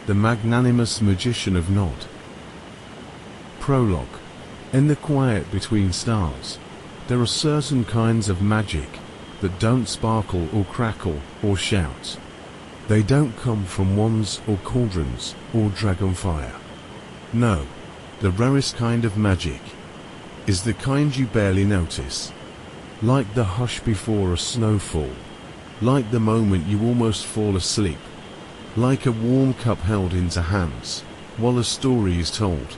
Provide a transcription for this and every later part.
The Magnanimous Magician of Nod. Prologue. In the quiet between stars, there are certain kinds of magic that don't sparkle or crackle or shout. They don't come from wands or cauldrons or dragonfire. No, the rarest kind of magic is the kind you barely notice. Like the hush before a snowfall. Like the moment you almost fall asleep. Like a warm cup held into hands while a story is told.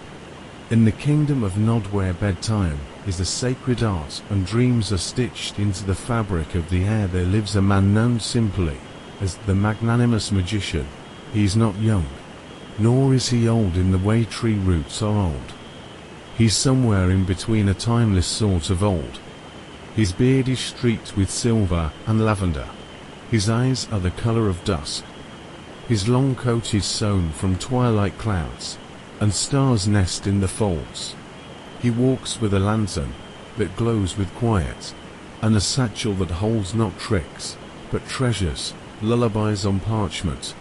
In the kingdom of Nod, where bedtime is a sacred art and dreams are stitched into the fabric of the air, there lives a man known simply as the Magnanimous Magician. He is not young, nor is he old in the way tree roots are old. He's somewhere in between, a timeless sort of old. His beard is streaked with silver and lavender. His eyes are the color of dusk. His long coat is sewn from twilight clouds, and stars nest in the folds. He walks with a lantern that glows with quiet, and a satchel that holds not tricks, but treasures, lullabies on parchment,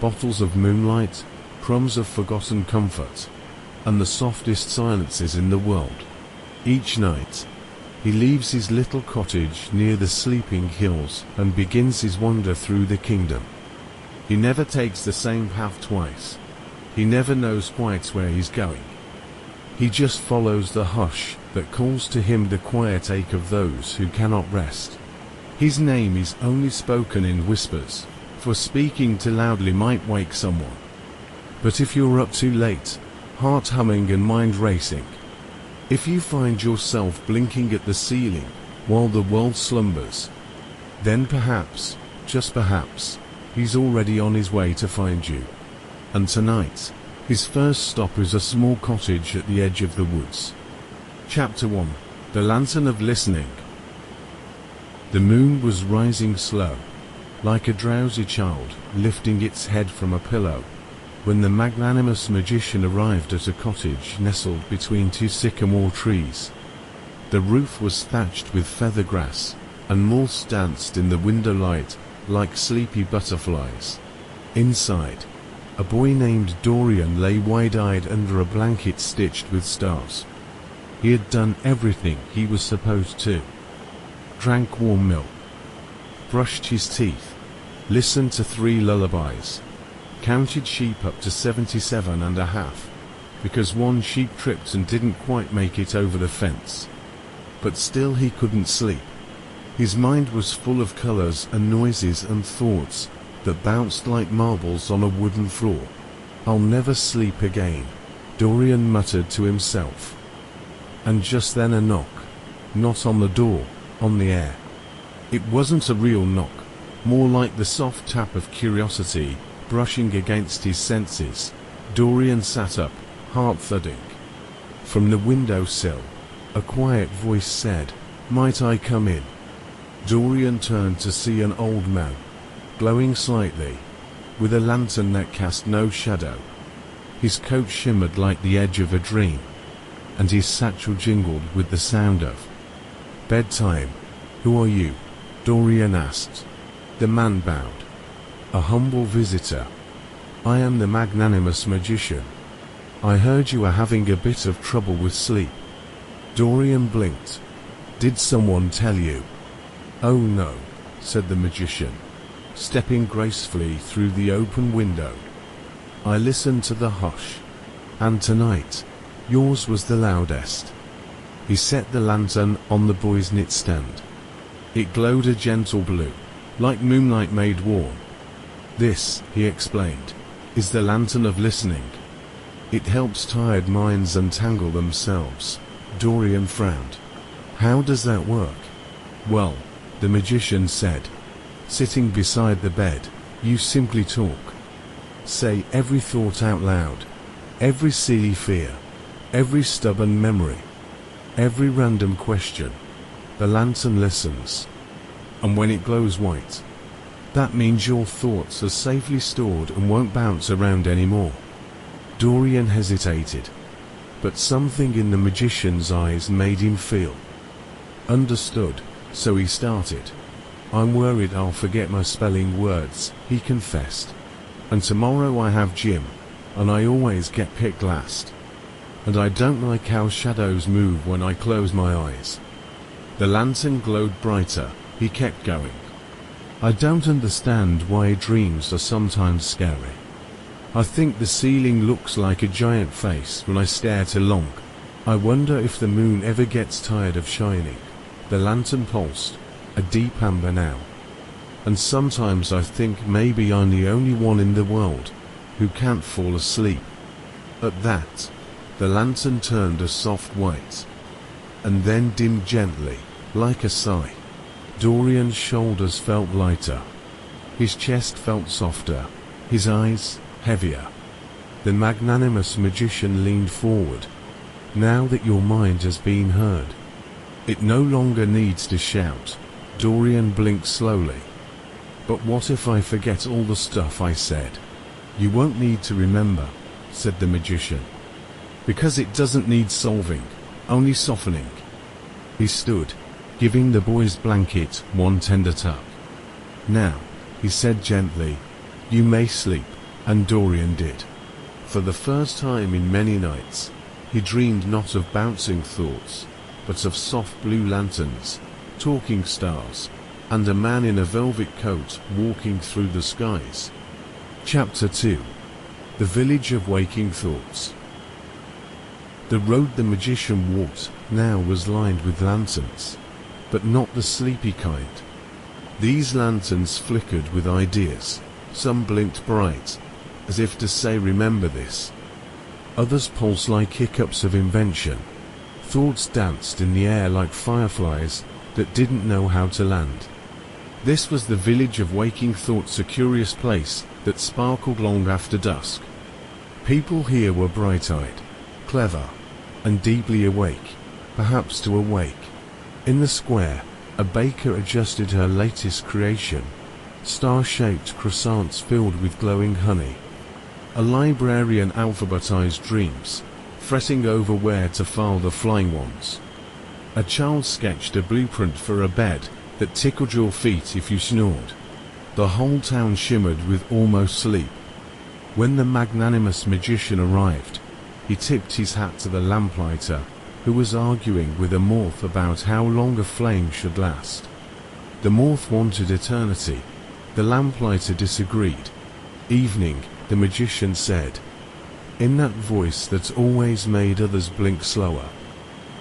bottles of moonlight, crumbs of forgotten comfort, and the softest silences in the world. Each night, he leaves his little cottage near the sleeping hills and begins his wander through the kingdom. He never takes the same path twice. He never knows quite where he's going. He just follows the hush that calls to him, the quiet ache of those who cannot rest. His name is only spoken in whispers, for speaking too loudly might wake someone. But if you're up too late, heart humming and mind racing, if you find yourself blinking at the ceiling while the world slumbers, then perhaps, just perhaps, he's already on his way to find you. And tonight, his first stop is a small cottage at the edge of the woods. Chapter 1. The Lantern of Listening. The moon was rising slow, like a drowsy child lifting its head from a pillow, when the Magnanimous Magician arrived at a cottage nestled between two sycamore trees. The roof was thatched with feather grass, and moths danced in the window light like sleepy butterflies. Inside, a boy named Dorian lay wide-eyed under a blanket stitched with stars. He had done everything he was supposed to. Drank warm milk, brushed his teeth, listened to 3 lullabies, counted sheep up to 77 and a half, because one sheep tripped and didn't quite make it over the fence. But still he couldn't sleep. His mind was full of colors and noises and thoughts that bounced like marbles on a wooden floor. "I'll never sleep again," Dorian muttered to himself. And just then a knock. Not on the door, on the air. It wasn't a real knock, more like the soft tap of curiosity brushing against his senses. Dorian sat up, heart thudding. From the windowsill, a quiet voice said, "Might I come in?" Dorian turned to see an old man, glowing slightly, with a lantern that cast no shadow. His coat shimmered like the edge of a dream, and his satchel jingled with the sound of bedtime. "Who are you?" Dorian asked. The man bowed. "A humble visitor. I am the Magnanimous Magician. I heard you were having a bit of trouble with sleep." Dorian blinked. "Did someone tell you?" "Oh no," said the magician, stepping gracefully through the open window. "I listened to the hush. And tonight, yours was the loudest." He set the lantern on the boy's knit stand. It glowed a gentle blue, like moonlight made warm. "This," he explained, "is the lantern of listening. It helps tired minds untangle themselves." Dorian frowned. "How does that work?" "Well," the magician said, sitting beside the bed, "you simply talk. Say every thought out loud, every silly fear, every stubborn memory, every random question. The lantern listens. And when it glows white, that means your thoughts are safely stored and won't bounce around anymore." Dorian hesitated, but something in the magician's eyes made him feel understood, so he started. "I'm worried I'll forget my spelling words," he confessed. And tomorrow I have gym, and I always get picked last. And I don't like how shadows move when I close my eyes. The lantern glowed brighter. He kept going. I don't understand why dreams are sometimes scary. I think the ceiling looks like a giant face when I stare too long. I wonder if the moon ever gets tired of shining. The lantern pulsed, a deep amber now. And sometimes I think maybe I'm the only one in the world who can't fall asleep. At that, the lantern turned a soft white, and then dimmed gently, like a sigh. Dorian's shoulders felt lighter. His chest felt softer, his eyes heavier. The Magnanimous Magician leaned forward. Now that your mind has been heard, it no longer needs to shout. Dorian blinked slowly. But what if I forget all the stuff I said? You won't need to remember, said the magician. Because it doesn't need solving, only softening. He stood, giving the boy's blanket one tender tug. Now, he said gently, you may sleep, and Dorian did. For the first time in many nights, he dreamed not of bouncing thoughts, but of soft blue lanterns, talking stars, and a man in a velvet coat walking through the skies. Chapter 2. The Village of Waking Thoughts. The road the magician walked now was lined with lanterns, but not the sleepy kind. These lanterns flickered with ideas. Some blinked bright, as if to say remember this. Others pulsed like hiccups of invention. Thoughts danced in the air like fireflies that didn't know how to land. This was the Village of Waking Thoughts, a curious place that sparkled long after dusk. People here were bright-eyed, clever, and deeply awake, perhaps to awake. In the square, a baker adjusted her latest creation, star-shaped croissants filled with glowing honey. A librarian alphabetized dreams, fretting over where to file the flying ones. A child sketched a blueprint for a bed that tickled your feet if you snored. The whole town shimmered with almost sleep. When the Magnanimous Magician arrived, he tipped his hat to the lamplighter, who was arguing with a morph about how long a flame should last. The morph wanted eternity. The lamplighter disagreed. Evening, the magician said, in that voice that always made others blink slower.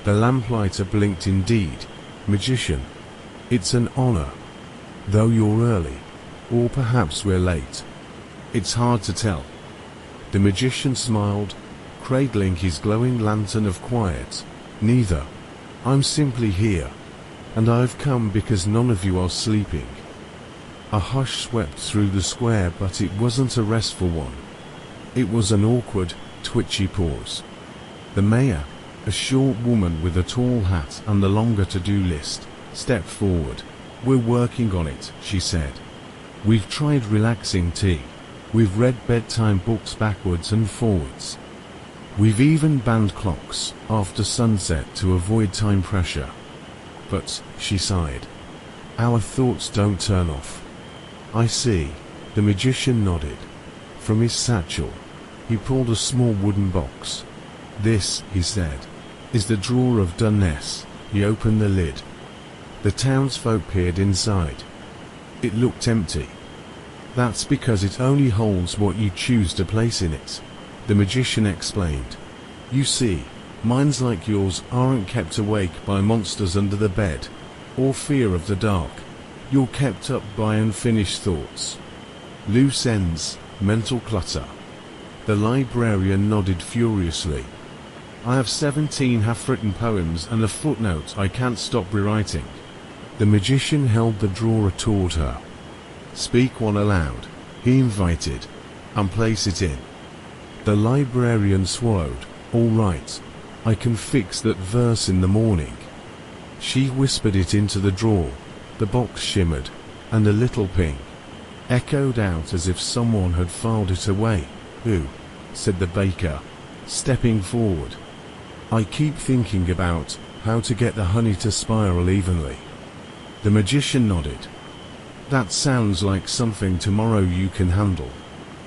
The lamplighter blinked indeed. Magician, it's an honor. Though you're early, or perhaps we're late. It's hard to tell. The magician smiled, cradling his glowing lantern of quiet. Neither. I'm simply here, and I've come because none of you are sleeping. A hush swept through the square, but it wasn't a restful one. It was an awkward, twitchy pause. The mayor, a short woman with a tall hat and the longer to-do list, stepped forward. We're working on it, she said. We've tried relaxing tea. We've read bedtime books backwards and forwards. We've even banned clocks after sunset to avoid time pressure. But, she sighed, our thoughts don't turn off. I see. The magician nodded. From his satchel, he pulled a small wooden box. This, he said, is the drawer of doneness. He opened the lid. The townsfolk peered inside. It looked empty. That's because it only holds what you choose to place in it, the magician explained. You see, minds like yours aren't kept awake by monsters under the bed, or fear of the dark. You're kept up by unfinished thoughts. Loose ends, mental clutter. The librarian nodded furiously. I have 17 half-written poems and a footnote I can't stop rewriting. The magician held the drawer toward her. Speak one aloud, he invited, and place it in. The librarian swallowed. All right, I can fix that verse in the morning. She whispered it into the drawer. The box shimmered, and a little ping echoed out as if someone had filed it away. Who? Said the baker, stepping forward. I keep thinking about how to get the honey to spiral evenly. The magician nodded. That sounds like something tomorrow you can handle.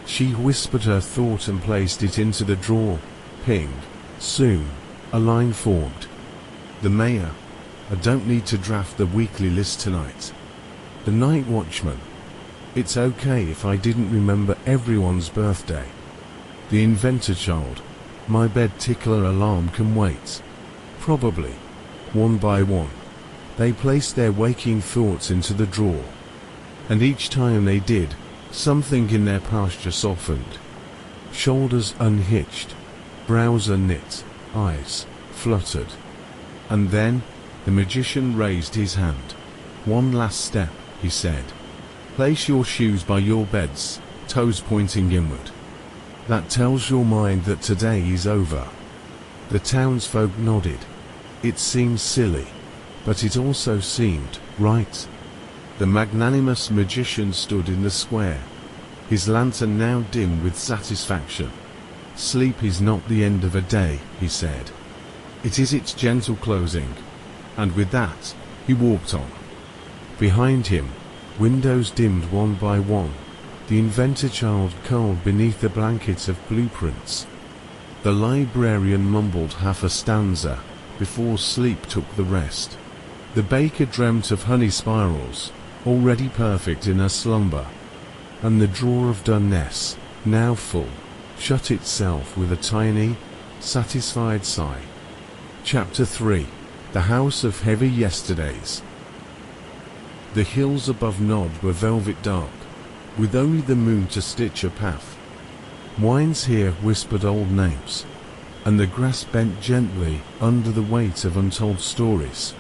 She whispered her thought and placed it into the drawer. Ping. Soon, a line formed. The mayor. I don't need to draft the weekly list tonight. The night watchman. It's okay if I didn't remember everyone's birthday. The inventor child. My bed tickler alarm can wait. Probably. One by one, they placed their waking thoughts into the drawer. And each time they did, something in their posture softened. Shoulders unhitched, brows unknit, eyes fluttered. And then, the magician raised his hand. One last step, he said. Place your shoes by your beds, toes pointing inward. That tells your mind that today is over. The townsfolk nodded. It seemed silly, but it also seemed right. The magnanimous magician stood in the square, his lantern now dim with satisfaction. Sleep is not the end of a day, he said. It is its gentle closing. And with that, he walked on. Behind him, windows dimmed one by one, the inventor child curled beneath the blankets of blueprints. The librarian mumbled half a stanza, before sleep took the rest. The baker dreamt of honey spirals, already perfect in her slumber. And the drawer of doneness, now full, shut itself with a tiny, satisfied sigh. Chapter 3. The House of Heavy Yesterdays. The hills above Nod were velvet dark, with only the moon to stitch a path. Winds here whispered old names, and the grass bent gently under the weight of untold stories.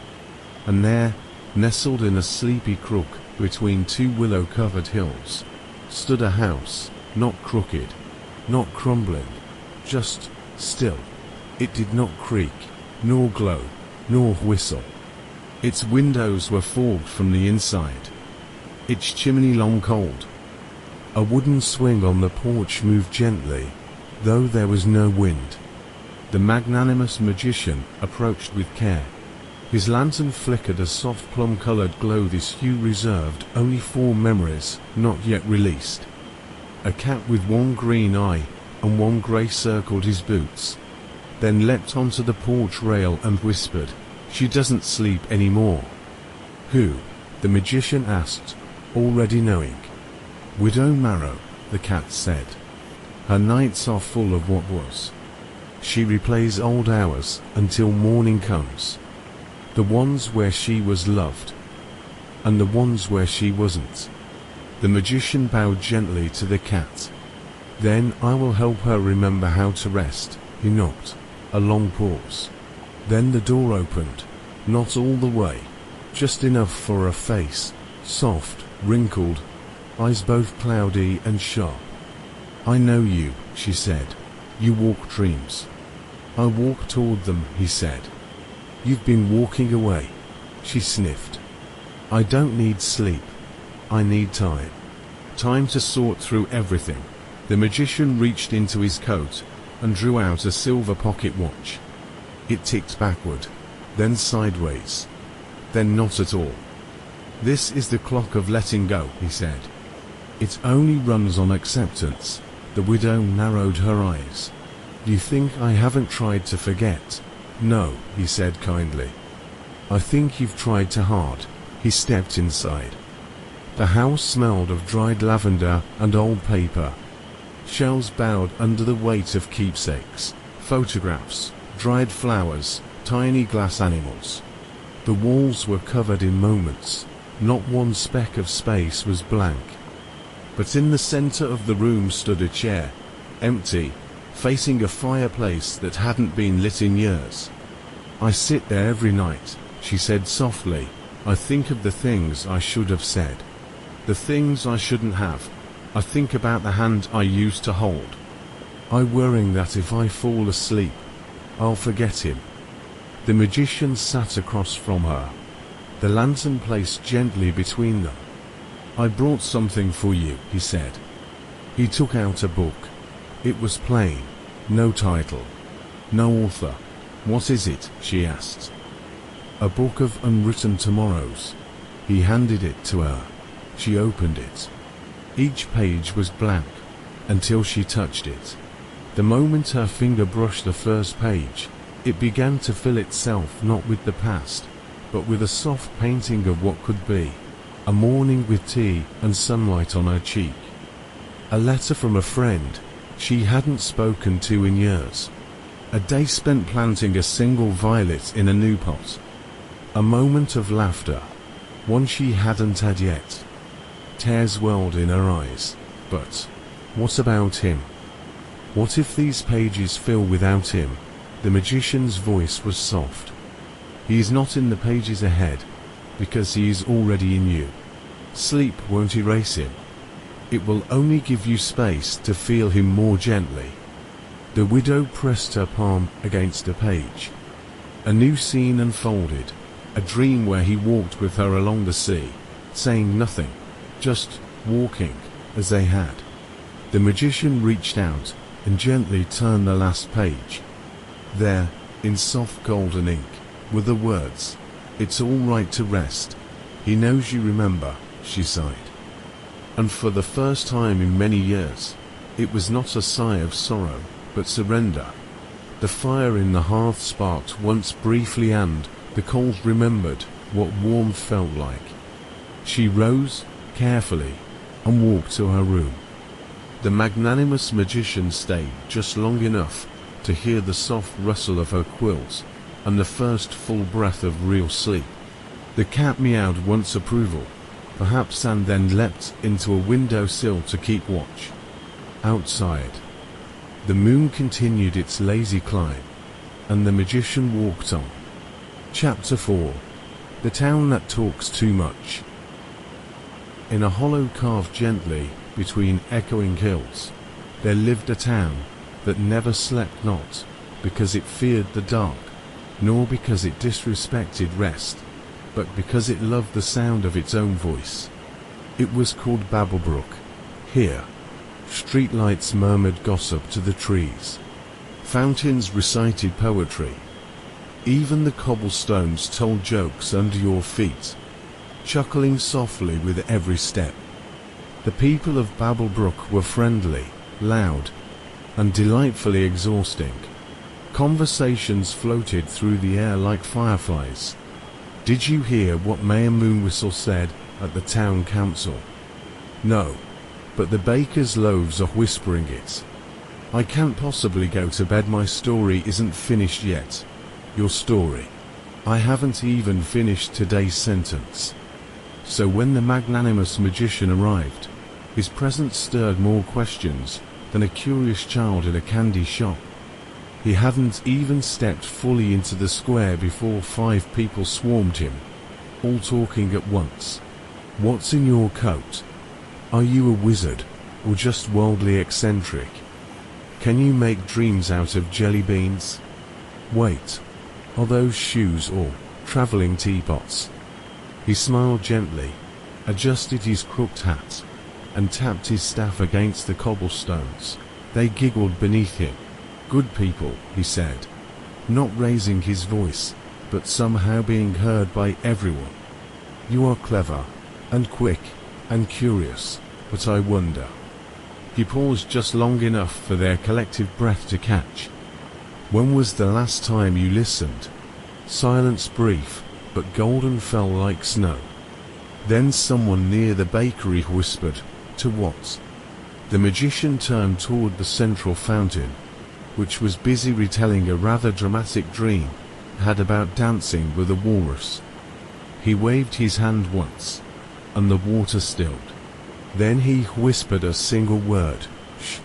And there, nestled in a sleepy crook between two willow-covered hills, stood a house, not crooked, not crumbling, just still. It did not creak, nor glow, nor whistle. Its windows were fogged from the inside, its chimney long cold. A wooden swing on the porch moved gently, though there was no wind. The magnanimous magician approached with care. His lantern flickered a soft plum-colored glow, this hue reserved only for memories not yet released. A cat with one green eye and one grey circled his boots, then leapt onto the porch rail and whispered, "She doesn't sleep anymore." "Who?" the magician asked, already knowing. "Widow Marrow," the cat said. "Her nights are full of what was. She replays old hours until morning comes. The ones where she was loved, and the ones where she wasn't." The magician bowed gently to the cat. "Then I will help her remember how to rest," he knocked. A long pause. Then the door opened, not all the way, just enough for a face, soft, wrinkled, eyes both cloudy and sharp. "I know you," she said. "You walk dreams." "I walk toward them," he said. "You've been walking away," she sniffed. "I don't need sleep. I need time. Time to sort through everything." The magician reached into his coat and drew out a silver pocket watch. It ticked backward, then sideways, then not at all. "This is the clock of letting go," he said. "It only runs on acceptance." The widow narrowed her eyes. "You think I haven't tried to forget?" "No," he said kindly. "I think you've tried too hard." He stepped inside. The house smelled of dried lavender and old paper. Shelves bowed under the weight of keepsakes, photographs, dried flowers, tiny glass animals. The walls were covered in moments. Not one speck of space was blank. But in the center of the room stood a chair, empty, facing a fireplace that hadn't been lit in years. "I sit there every night," she said softly. "I think of the things I should have said, the things I shouldn't have. I think about the hand I used to hold. I worry that if I fall asleep, I'll forget him." The magician sat across from her, the lantern placed gently between them. "I brought something for you," he said. He took out a book. It was plain, no title, no author. "What is it?" she asked. "A book of unwritten tomorrows." He handed it to her. She opened it. Each page was blank, until she touched it. The moment her finger brushed the first page, it began to fill itself not with the past, but with a soft painting of what could be. A morning with tea and sunlight on her cheek. A letter from a friend she hadn't spoken to in years. A day spent planting a single violet in a new pot. A moment of laughter, one she hadn't had yet. Tears welled in her eyes. But what about him? What if these pages fill without him? The magician's voice was soft. He is not in the pages ahead, because he is already in you. Sleep won't erase him. It will only give you space to feel him more gently. The widow pressed her palm against a page. A new scene unfolded, a dream where he walked with her along the sea, saying nothing, just walking, as they had. The magician reached out and gently turned the last page. There, in soft golden ink, were the words, "It's all right to rest. He knows you remember," she sighed. And for the first time in many years, it was not a sigh of sorrow, but surrender. The fire in the hearth sparked once briefly, and the cold remembered what warmth felt like. She rose, carefully, and walked to her room. The magnanimous magician stayed just long enough to hear the soft rustle of her quills and the first full breath of real sleep. The cat meowed once approval, perhaps, and then leapt into a windowsill to keep watch. Outside, the moon continued its lazy climb, and the magician walked on. Chapter 4. The Town That Talks Too Much. In a hollow carved gently between echoing hills, there lived a town that never slept, not because it feared the dark, nor because it disrespected rest, but because it loved the sound of its own voice. It was called Babblebrook. Here, streetlights murmured gossip to the trees. Fountains recited poetry. Even the cobblestones told jokes under your feet, chuckling softly with every step. The people of Babblebrook were friendly, loud, and delightfully exhausting. Conversations floated through the air like fireflies. Did you hear what Mayor Moonwhistle said at the town council? No, but the baker's loaves are whispering it. I can't possibly go to bed, my story isn't finished yet. Your story. I haven't even finished today's sentence. So when the magnanimous magician arrived, his presence stirred more questions than a curious child in a candy shop. He hadn't even stepped fully into the square before 5 people swarmed him, all talking at once. What's in your coat? Are you a wizard, or just worldly eccentric? Can you make dreams out of jelly beans? Wait, are those shoes or traveling teapots? He smiled gently, adjusted his crooked hat, and tapped his staff against the cobblestones. They giggled beneath him. Good people, he said, not raising his voice, but somehow being heard by everyone. You are clever, and quick, and curious, but I wonder. He paused just long enough for their collective breath to catch. When was the last time you listened? Silence brief, but golden fell like snow. Then someone near the bakery whispered, "To what?" The magician turned toward the central fountain, which was busy retelling a rather dramatic dream had about dancing with a walrus. He waved his hand once, and the water stilled. Then he whispered a single word, "Shh."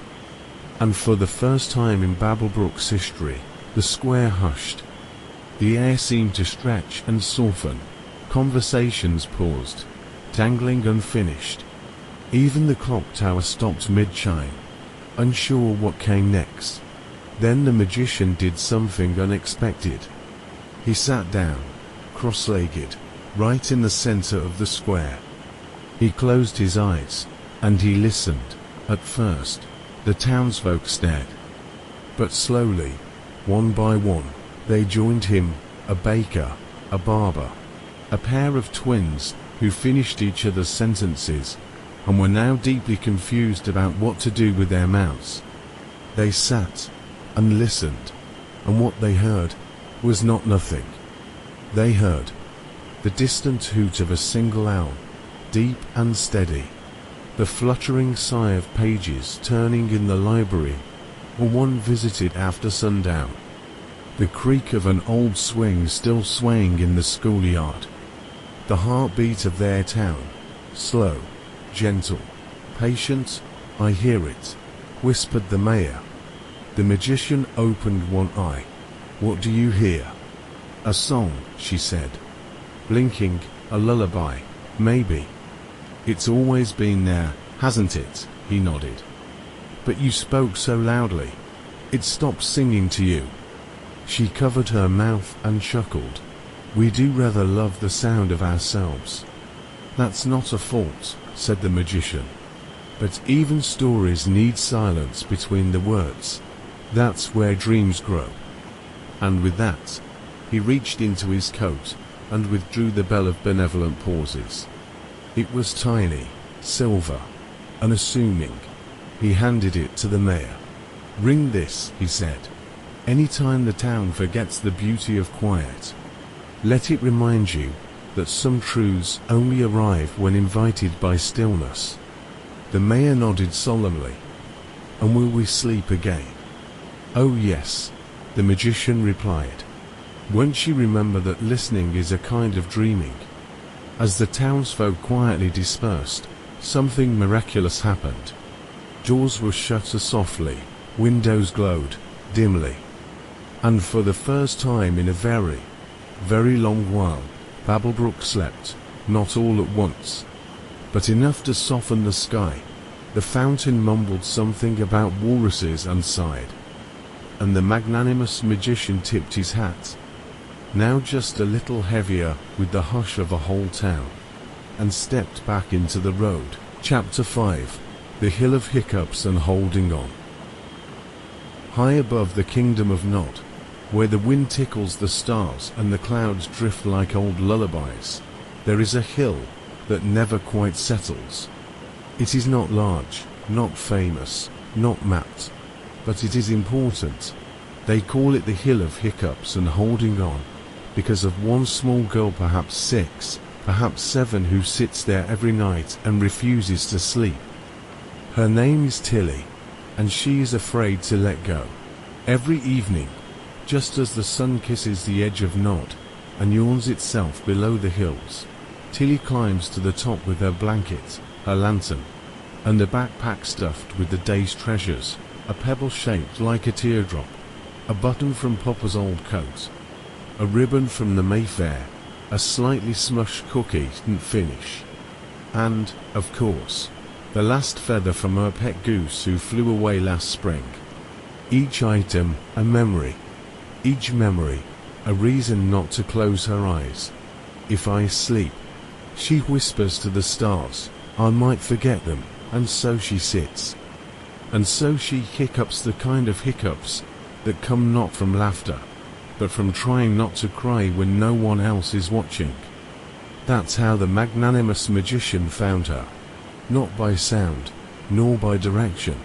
And for the first time in Babblebrook's history, the square hushed. The air seemed to stretch and soften. Conversations paused, tangling unfinished. Even the clock tower stopped mid-chime, unsure what came next. Then the magician did something unexpected. He sat down, cross-legged, right in the center of the square. He closed his eyes, and he listened. At first, the townsfolk stared. But slowly, one by one, they joined him, a baker, a barber, a pair of twins who finished each other's sentences, and were now deeply confused about what to do with their mouths. They sat and listened, and what they heard was not nothing. They heard the distant hoot of a single owl, deep and steady, the fluttering sigh of pages turning in the library, or one visited after sundown, the creak of an old swing still swaying in the schoolyard, the heartbeat of their town, slow, gentle, patient. "I hear it," whispered the mayor. The magician opened one eye. "What do you hear?" "A song," she said, blinking. "A lullaby, maybe." "It's always been there, hasn't it?" he nodded. "But you spoke so loudly. It stopped singing to you." She covered her mouth and chuckled. "We do rather love the sound of ourselves." "That's not a fault," said the magician. "But even stories need silence between the words. That's where dreams grow." And with that, he reached into his coat and withdrew the bell of benevolent pauses. It was tiny, silver, unassuming. He handed it to the mayor. "Ring this," he said. "Any time the town forgets the beauty of quiet, let it remind you that some truths only arrive when invited by stillness." The mayor nodded solemnly. "And will we sleep again?" "Oh yes," the magician replied. "Won't you remember that listening is a kind of dreaming?" As the townsfolk quietly dispersed, something miraculous happened. Doors were shut softly, windows glowed dimly, and for the first time in a very, very long while, Babblebrook slept, not all at once, but enough to soften the sky. The fountain mumbled something about walruses and sighed, and the magnanimous magician tipped his hat, now just a little heavier with the hush of a whole town, and stepped back into the road. Chapter 5. The Hill of Hiccups and Holding On. High above the kingdom of Nod, where the wind tickles the stars and the clouds drift like old lullabies, there is a hill that never quite settles. It is not large, not famous, not mapped, but it is important. They call it the Hill of Hiccups and Holding On, because of one small girl, perhaps 6, perhaps 7, who sits there every night and refuses to sleep. Her name is Tilly, and she is afraid to let go. Every evening, just as the sun kisses the edge of Nod and yawns itself below the hills, Tilly climbs to the top with her blanket, her lantern, and a backpack stuffed with the day's treasures, a pebble shaped like a teardrop, a button from Papa's old coat, a ribbon from the Mayfair, a slightly smushed cookie didn't finish, and, of course, the last feather from her pet goose who flew away last spring. Each item, a memory. Each memory, a reason not to close her eyes. "If I sleep," she whispers to the stars, "I might forget them," and so she sits. And so she hiccups, the kind of hiccups that come not from laughter, but from trying not to cry when no one else is watching. That's how the magnanimous magician found her. Not by sound, nor by direction,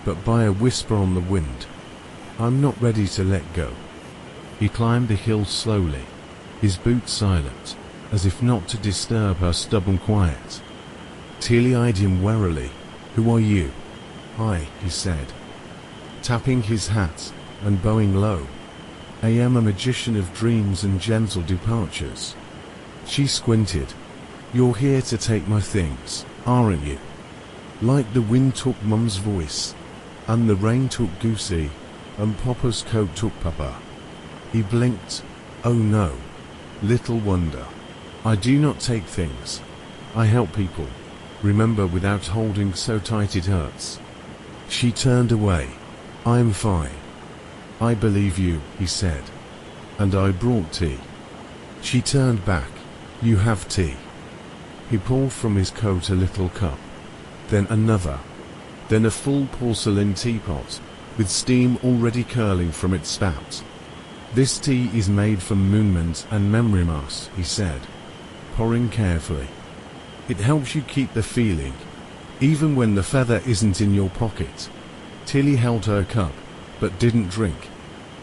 but by a whisper on the wind. "I'm not ready to let go." He climbed the hill slowly, his boots silent, as if not to disturb her stubborn quiet. Tilly eyed him warily. "Who are you?" "Hi," he said, tapping his hat and bowing low. "I am a magician of dreams and gentle departures." She squinted. "You're here to take my things, aren't you?" Like the wind took Mum's voice, and the rain took Goosey, and Papa's coat took Papa. He blinked. "Oh no, little wonder. I do not take things. I help people. Remember, without holding so tight it hurts." She turned away. "I'm fine." "I believe you," he said. "And I brought tea." She turned back. "You have tea." He pulled from his coat a little cup, then another, then a full porcelain teapot, with steam already curling from its spout. "This tea is made from moonmint and memory moss," he said, pouring carefully. "It helps you keep the feeling, Even when the feather isn't in your pocket. Tilly held her cup, but didn't drink.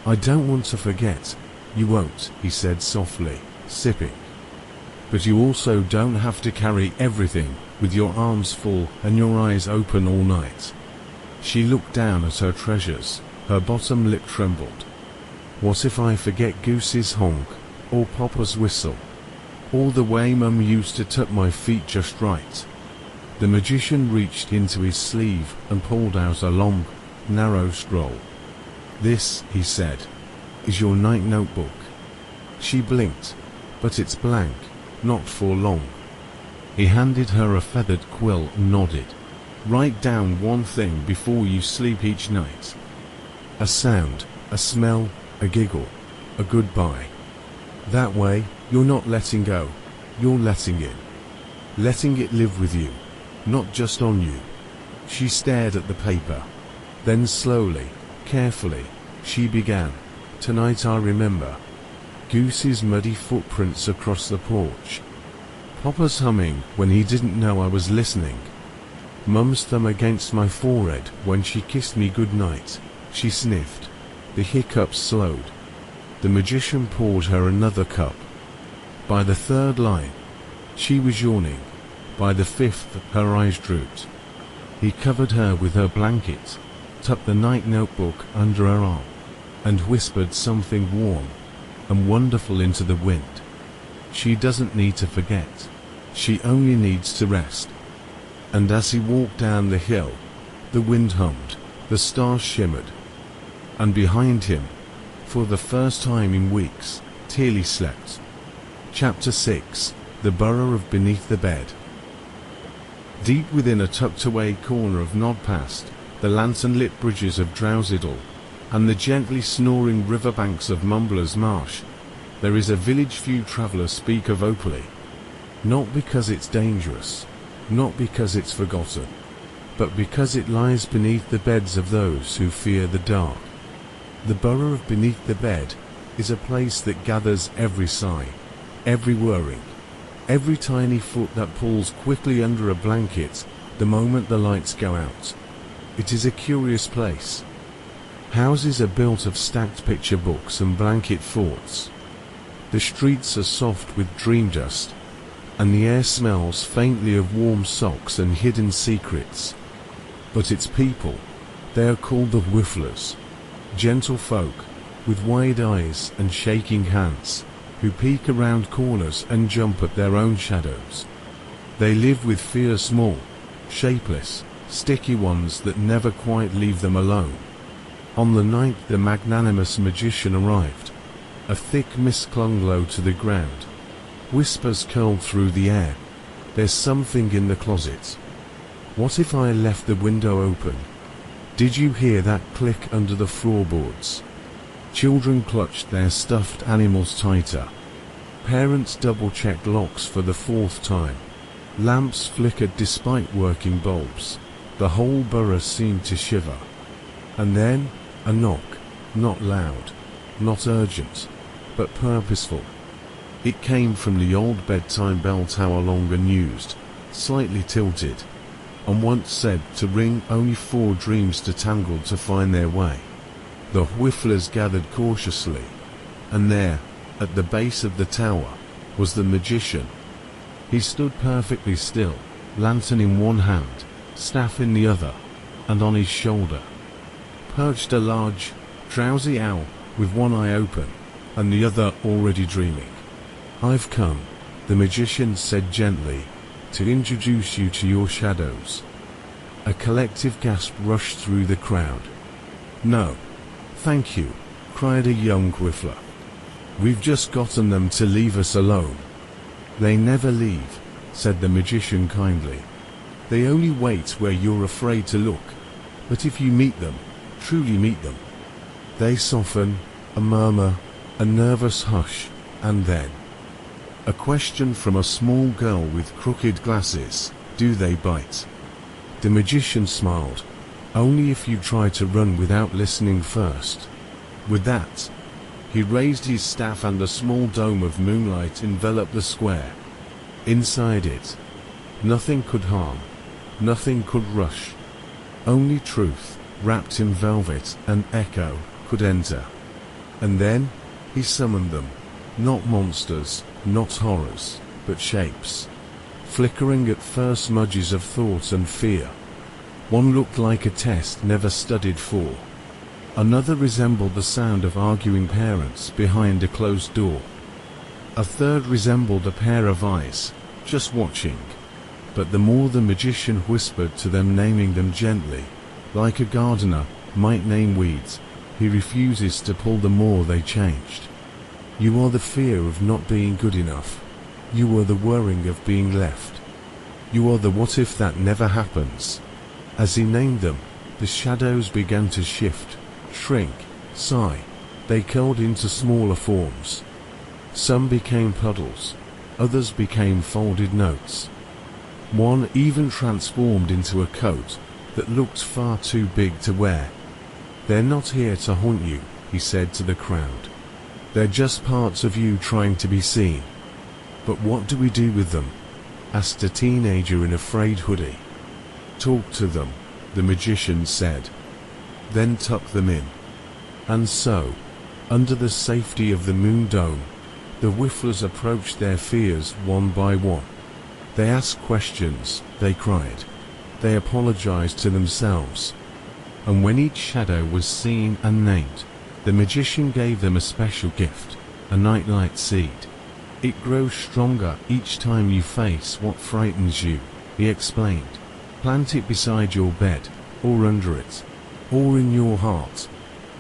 I don't want to forget. You won't, he said softly, sipping. But you also don't have to carry everything, with your arms full and your eyes open all night. She looked down at her treasures, her bottom lip trembled. What if I forget Goose's honk, or Papa's whistle? Or the way Mum used to tuck my feet just right? The magician reached into his sleeve and pulled out a long, narrow scroll. This, he said, is your night notebook. She blinked, but it's blank, not for long. He handed her a feathered quill and nodded. Write down one thing before you sleep each night. A sound, a smell, a giggle, a goodbye. That way, you're not letting go, you're letting in. Letting it live with you, not just on you. She stared at the paper. Then slowly, carefully, she began. Tonight I remember Goose's muddy footprints across the porch. Papa's humming when he didn't know I was listening. Mum's thumb against my forehead when she kissed me goodnight. She sniffed. The hiccups slowed. The magician poured her another cup. By the third line, she was yawning. By the fifth, her eyes drooped. He covered her with her blanket, tucked the night notebook under her arm, and whispered something warm and wonderful into the wind. She doesn't need to forget. She only needs to rest. And as he walked down the hill, the wind hummed, the stars shimmered. And behind him, for the first time in weeks, Tilly slept. Chapter 6, The Burrow of Beneath the Bed. Deep within a tucked-away corner of Nodpast, the lantern-lit bridges of Drowsiddle, and the gently snoring riverbanks of Mumbler's Marsh, there is a village few travellers speak of openly. Not because it's dangerous, not because it's forgotten, but because it lies beneath the beds of those who fear the dark. The Burrow of Beneath the Bed is a place that gathers every sigh, every worry, every tiny foot that pulls quickly under a blanket the moment the lights go out. It is a curious place. Houses are built of stacked picture books and blanket forts. The streets are soft with dream dust, and the air smells faintly of warm socks and hidden secrets. But its people, they are called the Whifflers, gentle folk, with wide eyes and shaking hands, who peek around corners and jump at their own shadows. They live with fear small, shapeless, sticky ones that never quite leave them alone. On the night the Magnanimous Magician arrived, a thick mist clung low to the ground. Whispers curled through the air. There's something in the closet. What if I left the window open? Did you hear that click under the floorboards? Children clutched their stuffed animals tighter. Parents double-checked locks for the fourth time. Lamps flickered despite working bulbs. The whole borough seemed to shiver. And then, a knock, not loud, not urgent, but purposeful. It came from the old bedtime bell tower long unused, slightly tilted, and once said to ring only 4 dreams to tangle to find their way. The Whifflers gathered cautiously, and there, at the base of the tower, was the magician. He stood perfectly still, lantern in one hand, staff in the other, and on his shoulder perched a large, drowsy owl with one eye open, and the other already dreaming. "I've come," the magician said gently, "to introduce you to your shadows." A collective gasp rushed through the crowd. "No, thank you," cried a young Whiffler. "We've just gotten them to leave us alone." "They never leave," said the magician kindly. "They only wait where you're afraid to look. But if you meet them, truly meet them, they soften, a murmur, a nervous hush, and then a question from a small girl with crooked glasses: "Do they bite?" The magician smiled. "Only if you try to run without listening first." With that, he raised his staff and a small dome of moonlight enveloped the square. Inside it, nothing could harm. Nothing could rush. Only truth, wrapped in velvet and echo, could enter. And then, he summoned them. Not monsters, not horrors, but shapes. Flickering at first smudges of thought and fear. One looked like a test never studied for. Another resembled the sound of arguing parents behind a closed door. A third resembled a pair of eyes, just watching. But the more the magician whispered to them, naming them gently, like a gardener might name weeds, he refuses to pull, the more they changed. You are the fear of not being good enough. You are the worrying of being left. You are the what if that never happens. As he named them, the shadows began to shift, shrink, sigh. They curled into smaller forms. Some became puddles, others became folded notes. One even transformed into a coat that looked far too big to wear. They're not here to haunt you, he said to the crowd. They're just parts of you trying to be seen. But what do we do with them? Asked a teenager in a frayed hoodie. Talk to them, the magician said. Then tuck them in. And so, under the safety of the moon dome, the whifflers approached their fears one by one. They asked questions, they cried. They apologized to themselves. And when each shadow was seen and named, the magician gave them a special gift, a nightlight seed. It grows stronger each time you face what frightens you, he explained. Plant it beside your bed, or under it, or in your heart,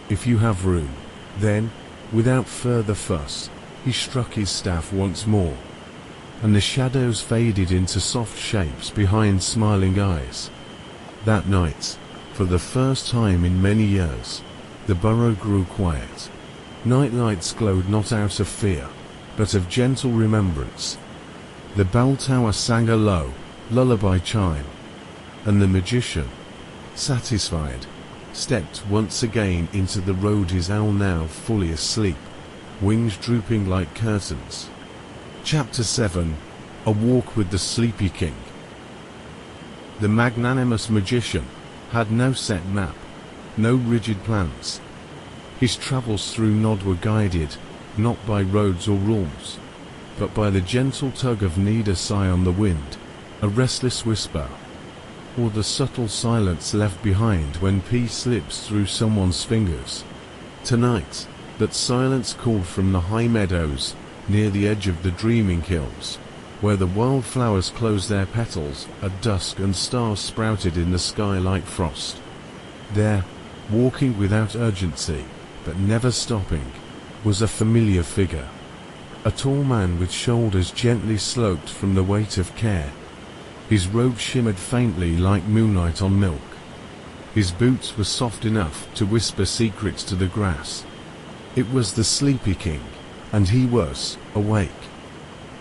if you have room. Then, without further fuss, he struck his staff once more, and the shadows faded into soft shapes behind smiling eyes. That night, for the first time in many years, the burrow grew quiet. Nightlights glowed not out of fear, but of gentle remembrance. The bell tower sang a low, lullaby chime, and the magician, satisfied, stepped once again into the road, his owl now fully asleep, wings drooping like curtains. Chapter 7. A Walk with the Sleepy King. The magnanimous magician had no set map, no rigid plans. His travels through Nod were guided, not by roads or rules, but by the gentle tug of need, a sigh on the wind, a restless whisper, or the subtle silence left behind when pea slips through someone's fingers. Tonight, that silence called from the high meadows, near the edge of the dreaming hills, where the wildflowers closed their petals at dusk and stars sprouted in the sky like frost. There, walking without urgency, but never stopping, was a familiar figure. A tall man with shoulders gently sloped from the weight of care. His robe shimmered faintly like moonlight on milk. His boots were soft enough to whisper secrets to the grass. It was the Sleepy King, and he was awake.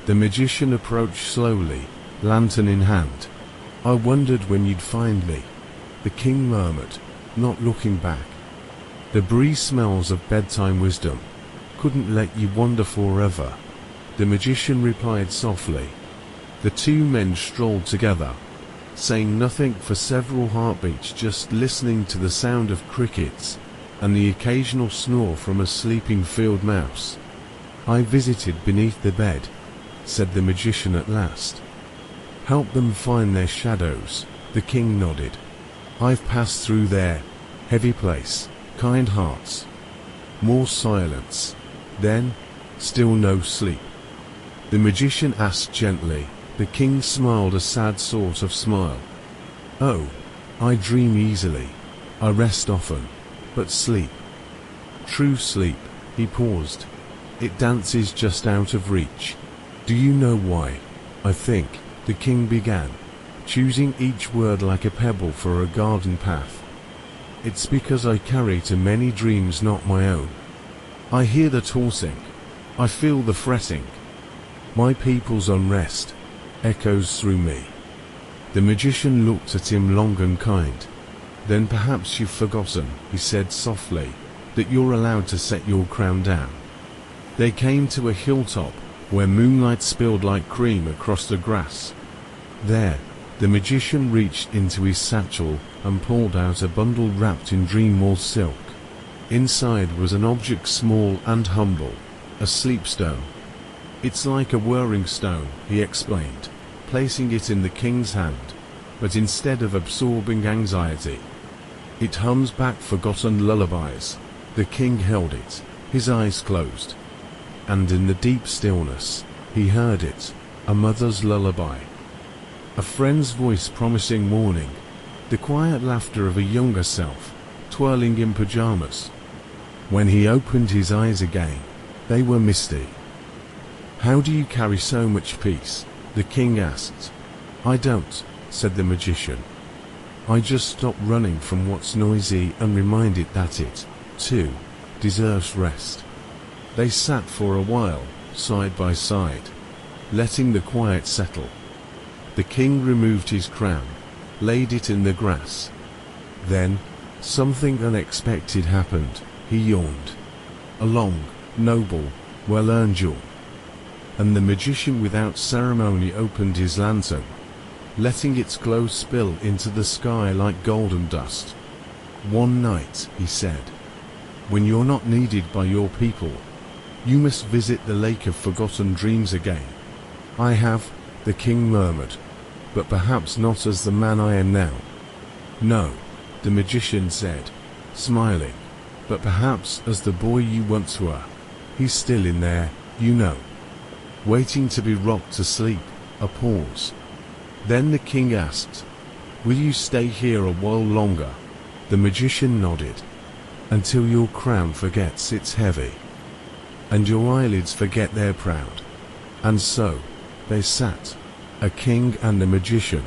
The magician approached slowly, lantern in hand. I wondered when you'd find me, the king murmured, not looking back. The breeze smells of bedtime wisdom. Couldn't let you wander forever, the magician replied softly. The two men strolled together, saying nothing for several heartbeats, just listening to the sound of crickets and the occasional snore from a sleeping field mouse. I visited beneath the bed, said the magician at last. Help them find their shadows, the king nodded. I've passed through there, heavy place, kind hearts. More silence. Then, still no sleep. The magician asked gently. The king smiled a sad sort of smile. Oh, I dream easily. I rest often. But sleep. True sleep, he paused. It dances just out of reach. Do you know why? I think, the king began, choosing each word like a pebble for a garden path. It's because I carry too many dreams not my own. I hear the tossing. I feel the fretting. My people's unrest echoes through me. The magician looked at him long and kind. Then perhaps you've forgotten, he said softly, that you're allowed to set your crown down. They came to a hilltop, where moonlight spilled like cream across the grass. There, The magician reached into his satchel and pulled out a bundle wrapped in dream silk. Inside was an object small and humble, a sleep stone. "It's like a whirring stone," he explained, placing it in the king's hand, "but instead of absorbing anxiety, it hums back forgotten lullabies." The king held it, his eyes closed, and in the deep stillness, he heard it, a mother's lullaby, a friend's voice promising morning, the quiet laughter of a younger self, twirling in pajamas. When he opened his eyes again, they were misty. "How do you carry so much peace?" the king asked. "I don't," said the magician. "I just stop running from what's noisy and remind it that it, too, deserves rest." They sat for a while, side by side, letting the quiet settle. The king removed his crown, laid it in the grass. Then, something unexpected happened. He yawned. A long, noble, well-earned yawn. And the magician without ceremony opened his lantern, letting its glow spill into the sky like golden dust. "One night," he said, "when you're not needed by your people, you must visit the lake of forgotten dreams again." "I have," the king murmured, "but perhaps not as the man I am now." "No," the magician said, smiling, "but perhaps as the boy you once were. He's still in there, you know, waiting to be rocked to sleep." A pause. Then the king asked, "Will you stay here a while longer?" The magician nodded. "Until your crown forgets it's heavy, and your eyelids forget they're proud." And so, they sat, a king and a magician,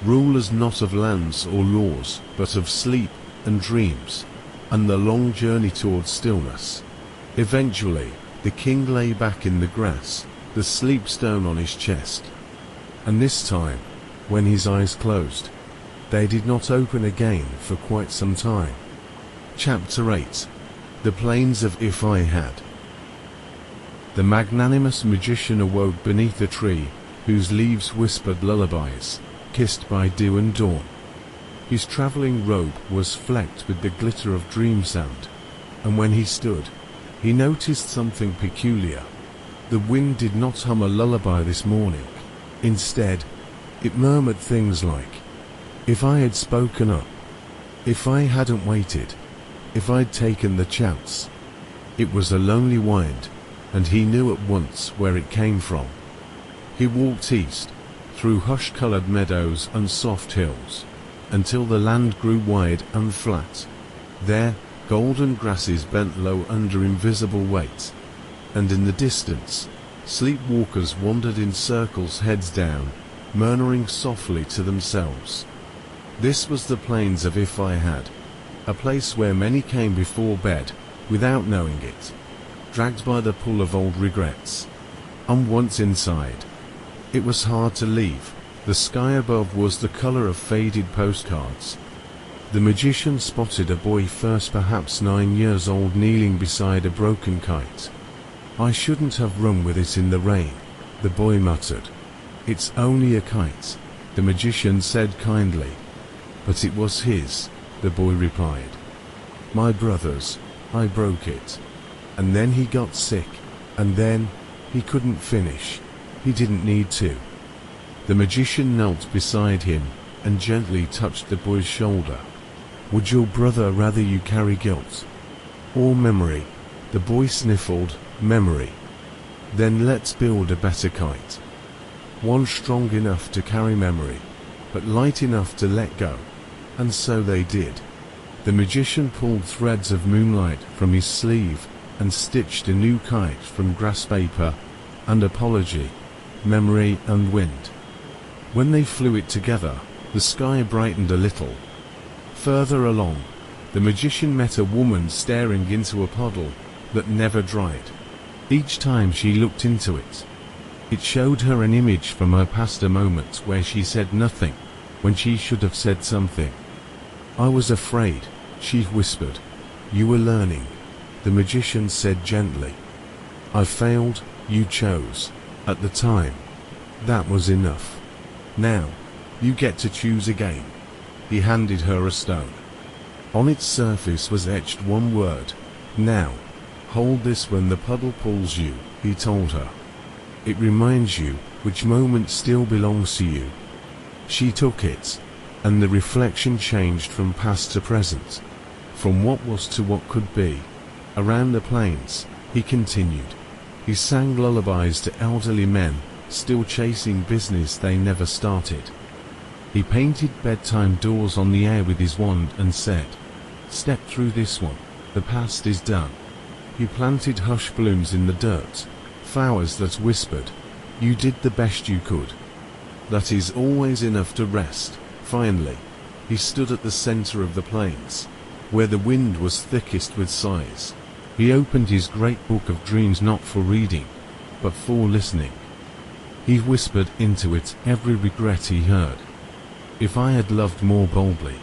rulers not of lands or laws, but of sleep and dreams, and the long journey towards stillness. Eventually, the king lay back in the grass, the sleep stone on his chest. And this time, when his eyes closed, they did not open again for quite some time. Chapter 8. The Plains of If I Had. The magnanimous magician awoke beneath a tree, whose leaves whispered lullabies, kissed by dew and dawn. His travelling robe was flecked with the glitter of dream sand, and when he stood, he noticed something peculiar. The wind did not hum a lullaby this morning. Instead, it murmured things like, "If I had spoken up, if I hadn't waited, if I'd taken the chance." It was a lonely wind, and he knew at once where it came from. He walked east, through hush-coloured meadows and soft hills, until the land grew wide and flat. There, golden grasses bent low under invisible weight, and in the distance, sleepwalkers wandered in circles heads down, murmuring softly to themselves. This was the plains of If I Had, a place where many came before bed, without knowing it, dragged by the pull of old regrets. And once inside, it was hard to leave. The sky above was the color of faded postcards. The magician spotted a boy first, perhaps 9 years old, kneeling beside a broken kite. "I shouldn't have run with it in the rain," the boy muttered. "It's only a kite," the magician said kindly. "But it was his," the boy replied. "My brother's. I broke it. And then he got sick, and then he couldn't finish. He didn't need to." The magician knelt beside him and gently touched the boy's shoulder. "Would your brother rather you carry guilt or memory?" The boy sniffled. "Memory." "Then let's build a better kite. One strong enough to carry memory, but light enough to let go." And so they did. The magician pulled threads of moonlight from his sleeve and stitched a new kite from grass paper and apology, memory and wind. When they flew it together, the sky brightened a little. Further along, the magician met a woman staring into a puddle that never dried. Each time she looked into it, it showed her an image from her past, a moment where she said nothing, when she should have said something. "I was afraid," she whispered. "You were learning," the magician said gently. "I failed, you chose. At the time, that was enough. Now, You get to choose again. He handed her a stone. On its surface was etched one word, now. Hold this when the puddle pulls you, he told her. It reminds you which moment still belongs to you. She took it, and the reflection changed from past to present, from what was to what could be. Around the plains, he continued. He sang lullabies to elderly men, still chasing business they never started. He painted bedtime doors on the air with his wand and said, "Step through this one, the past is done." He planted hush blooms in the dirt, flowers that whispered, "You did the best you could." That is always enough to rest. Finally, he stood at the center of the plains, where the wind was thickest with sighs. He opened his great book of dreams not for reading, but for listening. He whispered into it every regret he heard. If I had loved more boldly,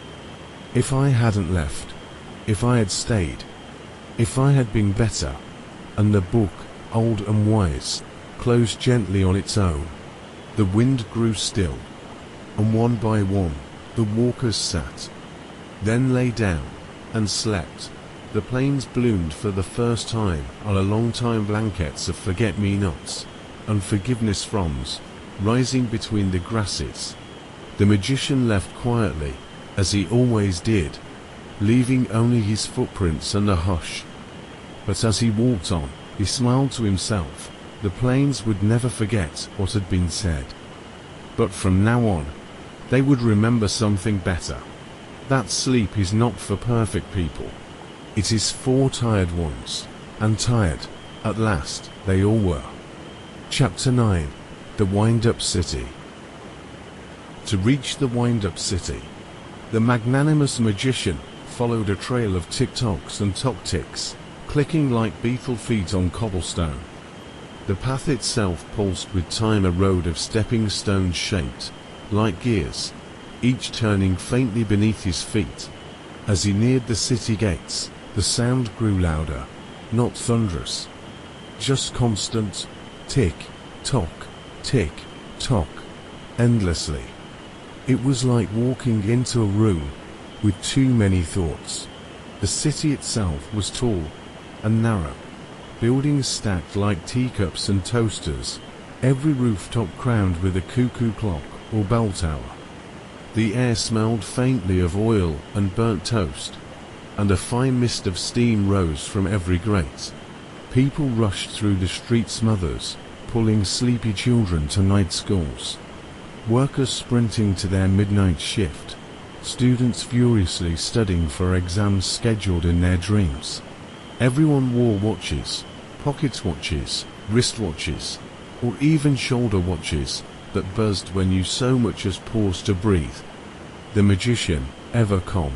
if I hadn't left, if I had stayed, if I had been better. And the book, old and wise, closed gently on its own. The wind grew still, and one by one, the walkers sat, then lay down, and slept. The plains bloomed for the first time on a long time blankets of forget-me-nots, and forgiveness fronds, rising between the grasses. The magician left quietly, as he always did, leaving only his footprints and a hush. But as he walked on, he smiled to himself. The plains would never forget what had been said. But from now on, they would remember something better. That sleep is not for perfect people. It is for tired ones, and tired, at last, they all were. Chapter 9. The Wind-Up City. To reach the Wind-Up City, the Magnanimous Magician followed a trail of tick-tocks and tock-ticks, clicking like beetle feet on cobblestone. The path itself pulsed with time, a road of stepping stones shaped like gears, each turning faintly beneath his feet. As he neared the city gates, the sound grew louder, not thunderous, just constant, tick-tock, tick-tock, endlessly. It was like walking into a room with too many thoughts. The city itself was tall and narrow, buildings stacked like teacups and toasters, every rooftop crowned with a cuckoo clock or bell tower. The air smelled faintly of oil and burnt toast, and a fine mist of steam rose from every grate. People rushed through the streets, mothers pulling sleepy children to night schools, workers sprinting to their midnight shift, students furiously studying for exams scheduled in their dreams. Everyone wore watches, pocket watches, wristwatches, or even shoulder watches that buzzed when you so much as paused to breathe. The magician, ever calm,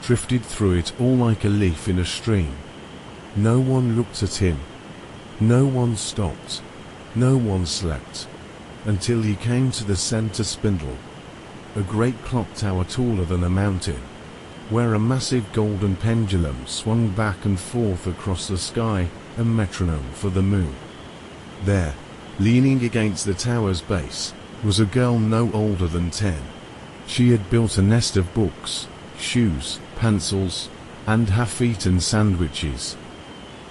drifted through it all like a leaf in a stream. No one looked at him. No one stopped. No one slept. Until he came to the center spindle, a great clock tower taller than a mountain, where a massive golden pendulum swung back and forth across the sky, a metronome for the moon. There, leaning against the tower's base, was a girl no older than 10. She had built a nest of books, shoes, pencils, and half-eaten sandwiches.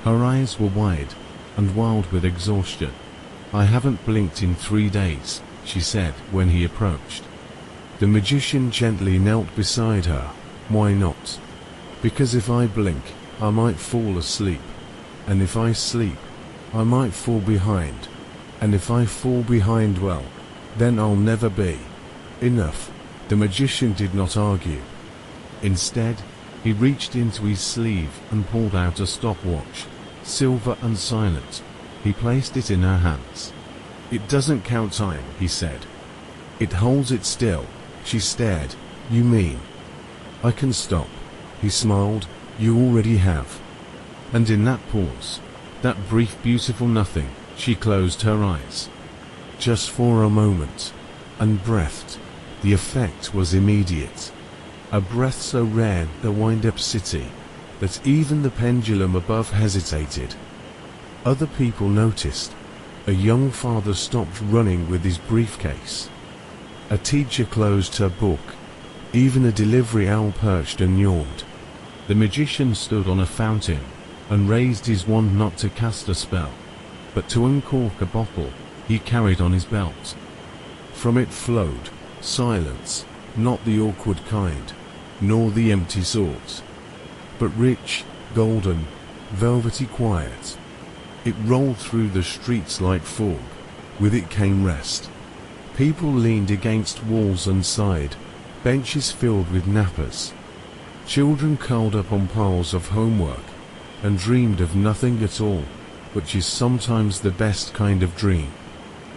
Her eyes were wide and wild with exhaustion. "I haven't blinked in 3 days," she said when he approached. The magician gently knelt beside her. "Why not?" "Because if I blink, I might fall asleep. And if I sleep, I might fall behind. And if I fall behind, well, then I'll never be enough." The magician did not argue. Instead, he reached into his sleeve and pulled out a stopwatch, silver and silent. He placed it in her hands. "It doesn't count time," he said. "It holds it still." She stared. "You mean I can stop?" He smiled. "You already have." And in that pause, that brief beautiful nothing, she closed her eyes. Just for a moment, and breathed. The effect was immediate. A breath so rare, the wind-up city, that even the pendulum above hesitated. Other people noticed. A young father stopped running with his briefcase. A teacher closed her book. Even a delivery owl perched and yawned. The magician stood on a fountain and raised his wand not to cast a spell, but to uncork a bottle he carried on his belt. From it flowed silence, not the awkward kind, nor the empty sort, but rich, golden, velvety quiet. It rolled through the streets like fog. With it came rest. People leaned against walls and sighed, benches filled with nappers. Children curled up on piles of homework and dreamed of nothing at all, which is sometimes the best kind of dream.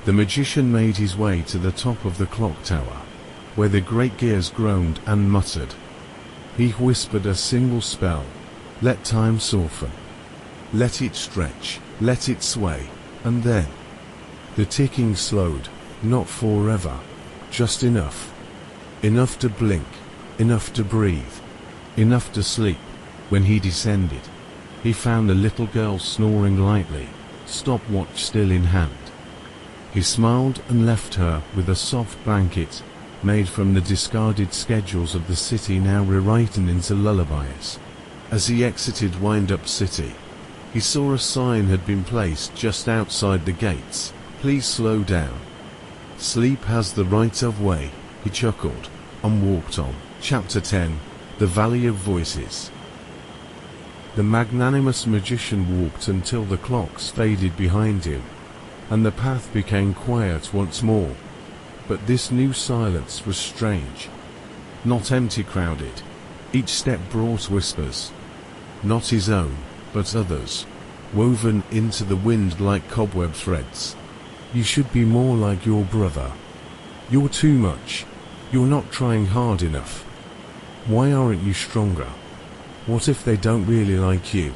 The magician made his way to the top of the clock tower, where the great gears groaned and muttered. He whispered a single spell: let time soften. Let it stretch, let it sway, and then the ticking slowed, not forever, just enough. Enough to blink, enough to breathe, enough to sleep. When he descended, he found a little girl snoring lightly, stopwatch still in hand. He smiled and left her with a soft blanket made from the discarded schedules of the city, now rewritten into lullabies. As he exited Wind-Up City, he saw a sign had been placed just outside the gates: please slow down. Sleep has the right of way. He chuckled and walked on. Chapter 10. The Valley of Voices. The magnanimous magician walked until the clocks faded behind him, and the path became quiet once more. But this new silence was strange. Not empty, crowded. Each step brought whispers. Not his own, but others, woven into the wind like cobweb threads. You should be more like your brother. You're too much. You're not trying hard enough. Why aren't you stronger? What if they don't really like you?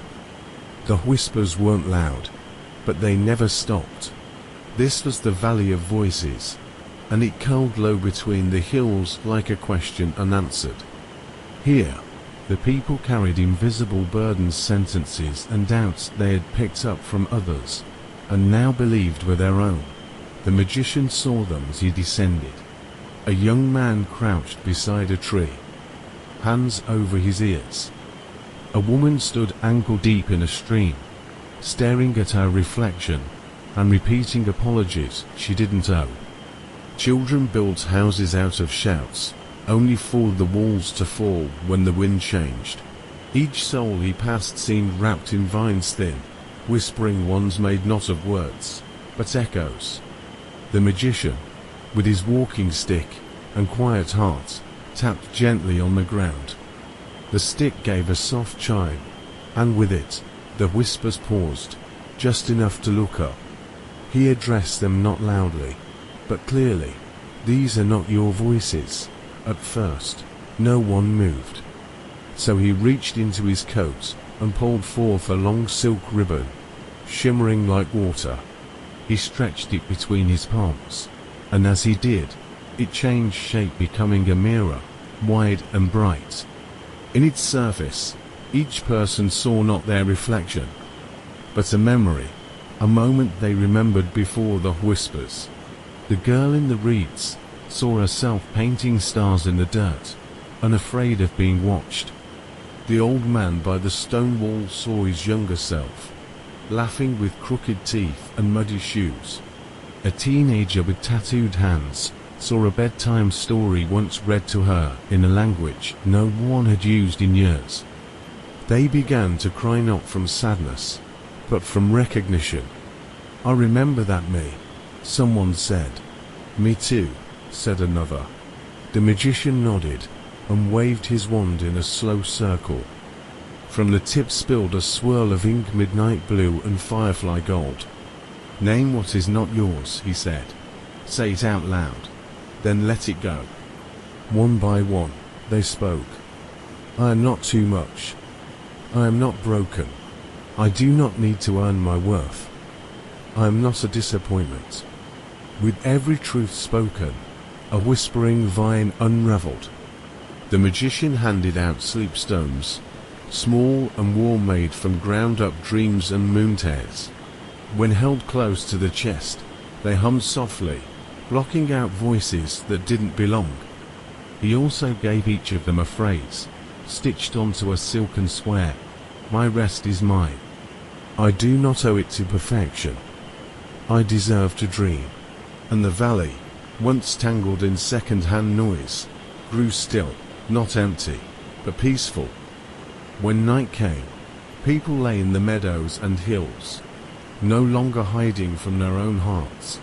The whispers weren't loud, but they never stopped. This was the Valley of Voices, and it curled low between the hills like a question unanswered. Here, the people carried invisible burdens, sentences and doubts they had picked up from others, and now believed were their own. The magician saw them as he descended. A young man crouched beside a tree, hands over his ears. A woman stood ankle-deep in a stream, staring at her reflection and repeating apologies she didn't owe. Children built houses out of shouts, only for the walls to fall when the wind changed. Each soul he passed seemed wrapped in vines thin, whispering ones made not of words, but echoes. The magician, with his walking stick and quiet heart, tapped gently on the ground. The stick gave a soft chime, and with it, the whispers paused, just enough to look up. He addressed them not loudly, but clearly. These are not your voices. At first, no one moved. So he reached into his coat and pulled forth a long silk ribbon, shimmering like water. He stretched it between his palms, and as he did, it changed shape, becoming a mirror, wide and bright. In its surface, each person saw not their reflection, but a memory, a moment they remembered before the whispers. The girl in the reeds saw herself painting stars in the dirt, unafraid of being watched. The old man by the stone wall saw his younger self, laughing with crooked teeth and muddy shoes. A teenager with tattooed hands saw a bedtime story once read to her in a language no one had used in years. They began to cry not from sadness, but from recognition. "I remember that me," someone said. "Me too," said another. The magician nodded and waved his wand in a slow circle. From the tip spilled a swirl of ink, midnight blue and firefly gold. "Name what is not yours," he said. "Say it out loud, then let it go." One by one, they spoke. "I am not too much. I am not broken. I do not need to earn my worth. I am not a disappointment." With every truth spoken, a whispering vine unraveled. The magician handed out sleep stones, small and warm, made from ground-up dreams and moon tears. When held close to the chest, they hummed softly, blocking out voices that didn't belong. He also gave each of them a phrase, stitched onto a silken square. My rest is mine. I do not owe it to perfection. I deserve to dream. And the valley, once tangled in second-hand noise, grew still, not empty, but peaceful. When night came, people lay in the meadows and hills, no longer hiding from their own hearts.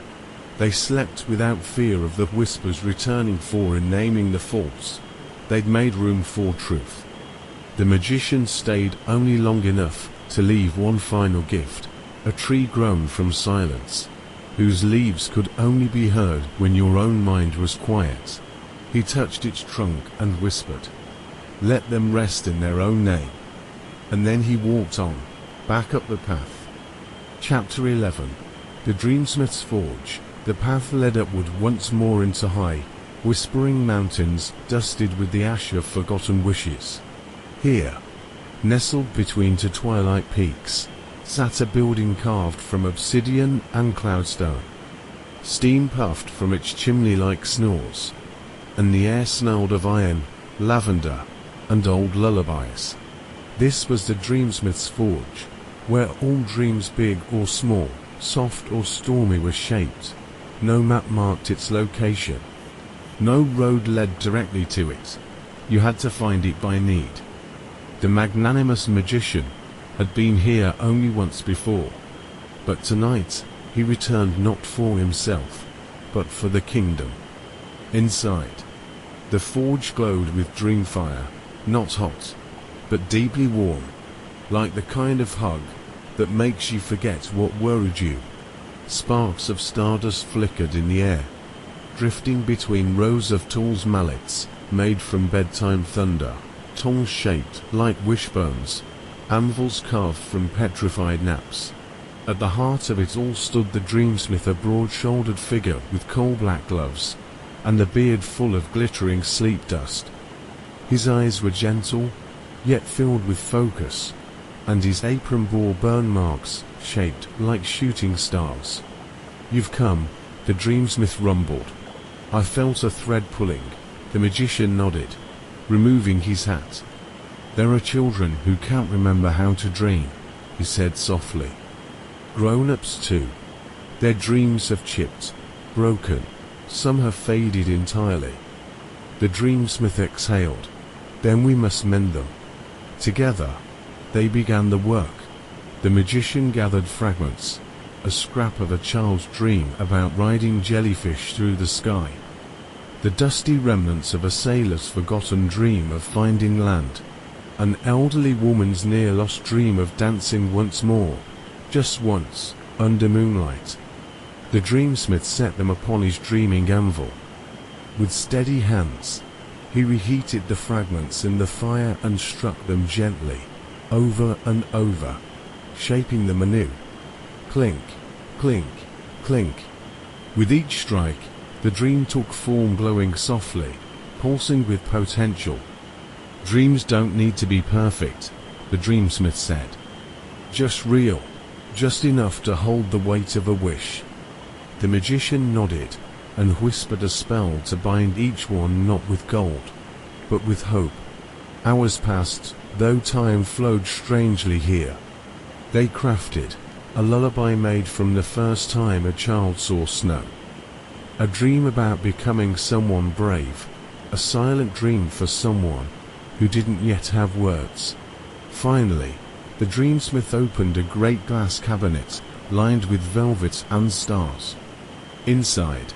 They slept without fear of the whispers returning for and naming the false. They'd made room for truth. The magician stayed only long enough to leave one final gift, a tree grown from silence, whose leaves could only be heard when your own mind was quiet. He touched its trunk and whispered, "Let them rest in their own name." And then he walked on, back up the path. Chapter 11. The Dreamsmith's Forge. The path led upward once more into high, whispering mountains dusted with the ash of forgotten wishes. Here, nestled between two twilight peaks, sat a building carved from obsidian and cloudstone. Steam puffed from its chimney-like snores, and the air smelled of iron, lavender, and old lullabies. This was the Dreamsmith's Forge, where all dreams big or small, soft or stormy were shaped. No map marked its location. No road led directly to it. You had to find it by need. The Magnanimous Magician had been here only once before, but tonight he returned not for himself, but for the kingdom. Inside, the forge glowed with dream fire, not hot, but deeply warm, like the kind of hug that makes you forget what worried you. Sparks of stardust flickered in the air, drifting between rows of tools mallets made from bedtime thunder, tongs shaped like wishbones, anvils carved from petrified naps. At the heart of it all stood the dreamsmith, a broad-shouldered figure with coal-black gloves, and a beard full of glittering sleep dust. His eyes were gentle, yet filled with focus, and his apron bore burn marks, shaped like shooting stars. "You've come," the dreamsmith rumbled. I felt a thread pulling. The magician nodded, removing his hat. "There are children who can't remember how to dream," he said softly. "Grown-ups too. Their dreams have chipped, broken, some have faded entirely." The dreamsmith exhaled. "Then we must mend them." Together, they began the work. The magician gathered fragments, a scrap of a child's dream about riding jellyfish through the sky, the dusty remnants of a sailor's forgotten dream of finding land, an elderly woman's near-lost dream of dancing once more, just once, under moonlight. The dreamsmith set them upon his dreaming anvil. With steady hands, he reheated the fragments in the fire and struck them gently, over and over, shaping them anew. Clink, clink, clink. With each strike, the dream took form, glowing softly, pulsing with potential. "Dreams don't need to be perfect," the dreamsmith said. "Just real, just enough to hold the weight of a wish." The magician nodded, and whispered a spell to bind each one not with gold, but with hope. Hours passed, though time flowed strangely here. They crafted a lullaby made from the first time a child saw snow. A dream about becoming someone brave, a silent dream for someone who didn't yet have words. Finally, the dreamsmith opened a great glass cabinet, lined with velvet and stars. Inside,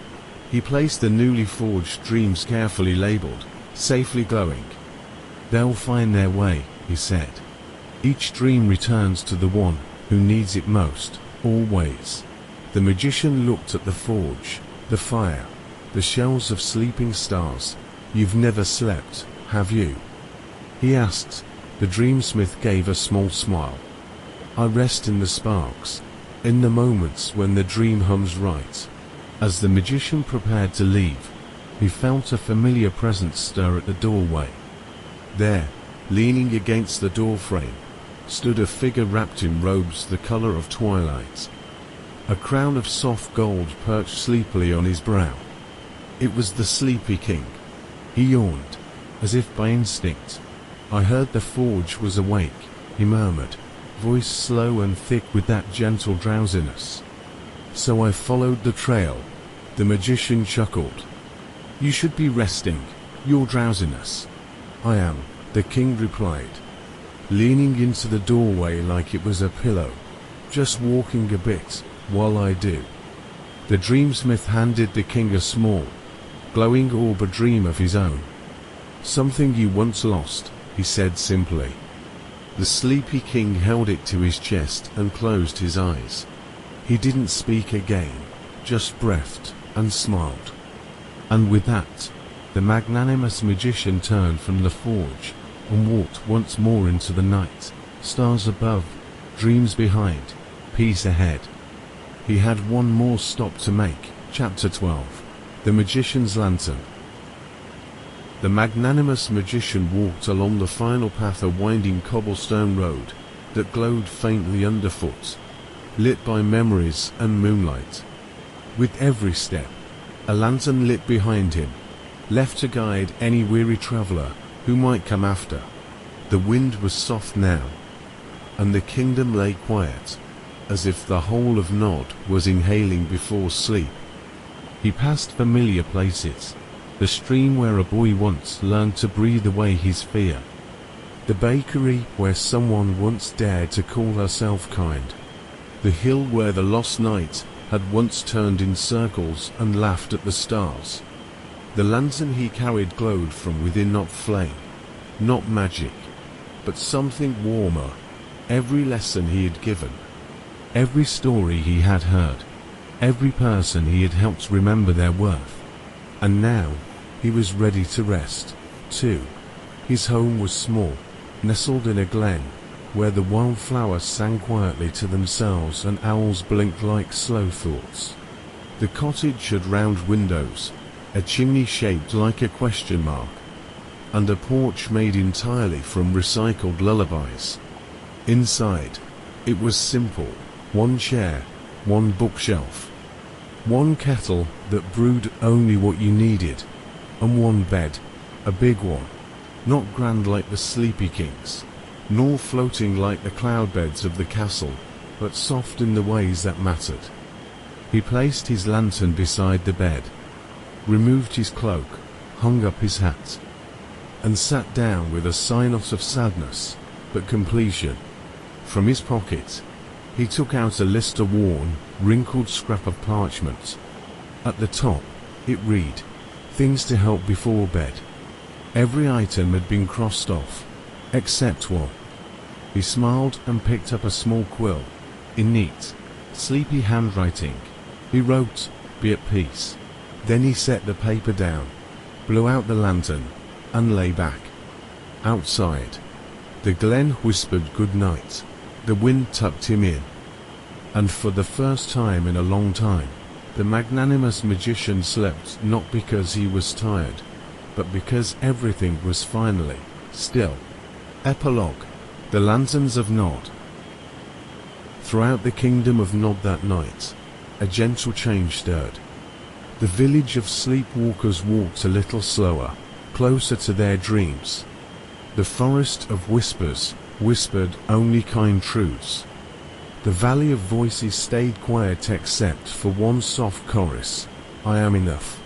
he placed the newly forged dreams, carefully labeled, safely glowing. "They'll find their way," he said. "Each dream returns to the one who needs it most, always." The magician looked at the forge, the fire, the shells of sleeping stars. "You've never slept, have you?" he asked. The dreamsmith gave a small smile. "I rest in the sparks, in the moments when the dream hums right." As the magician prepared to leave, he felt a familiar presence stir at the doorway. There, leaning against the doorframe, stood a figure wrapped in robes the color of twilight. A crown of soft gold perched sleepily on his brow. It was the Sleepy King. He yawned, as if by instinct. "I heard the forge was awake," he murmured, voice slow and thick with that gentle drowsiness. "So I followed the trail." The magician chuckled. "You should be resting your drowsiness." "I am," the king replied, leaning into the doorway like it was a pillow. "Just walking a bit, while I do." The dreamsmith handed the king a small, glowing orb, a dream of his own. "Something you once lost," he said simply. The Sleepy King held it to his chest and closed his eyes. He didn't speak again, just breathed and smiled. And with that, the Magnanimous Magician turned from the forge and walked once more into the night. Stars above, dreams behind, peace ahead. He had one more stop to make. Chapter 12. The Magician's Lantern. The Magnanimous Magician walked along the final path, a winding cobblestone road that glowed faintly underfoot, lit by memories and moonlight. With every step, a lantern lit behind him, left to guide any weary traveller who might come after. The wind was soft now, and the kingdom lay quiet, as if the whole of Nod was inhaling before sleep. He passed familiar places, the stream where a boy once learned to breathe away his fear, the bakery where someone once dared to call herself kind, the hill where the lost knight had once turned in circles and laughed at the stars. The lantern he carried glowed from within, not flame, not magic, but something warmer. Every lesson he had given, every story he had heard, every person he had helped remember their worth. And now, he was ready to rest, too. His home was small, nestled in a glen, where the wildflowers sang quietly to themselves and owls blinked like slow thoughts. The cottage had round windows, a chimney shaped like a question mark, and a porch made entirely from recycled lullabies. Inside, it was simple: one chair, one bookshelf, one kettle that brewed only what you needed, and one bed, a big one, not grand like the Sleepy King's, nor floating like the cloudbeds of the castle, but soft in the ways that mattered. He placed his lantern beside the bed, removed his cloak, hung up his hat, and sat down with a sigh not of sadness, but completion. From his pocket, he took out a list, a worn, wrinkled scrap of parchment. At the top, it read, "Things to help before bed." Every item had been crossed off, except one. He smiled and picked up a small quill, in neat, sleepy handwriting. He wrote, "Be at peace." Then he set the paper down, blew out the lantern, and lay back. Outside, the glen whispered good night. The wind tucked him in. And for the first time in a long time, the Magnanimous Magician slept, not because he was tired, but because everything was finally still. Epilogue. The Lanterns of Nod. Throughout the kingdom of Nod that night, a gentle change stirred. The village of sleepwalkers walked a little slower, closer to their dreams. The forest of whispers whispered only kind truths. The valley of voices stayed quiet except for one soft chorus: "I am enough.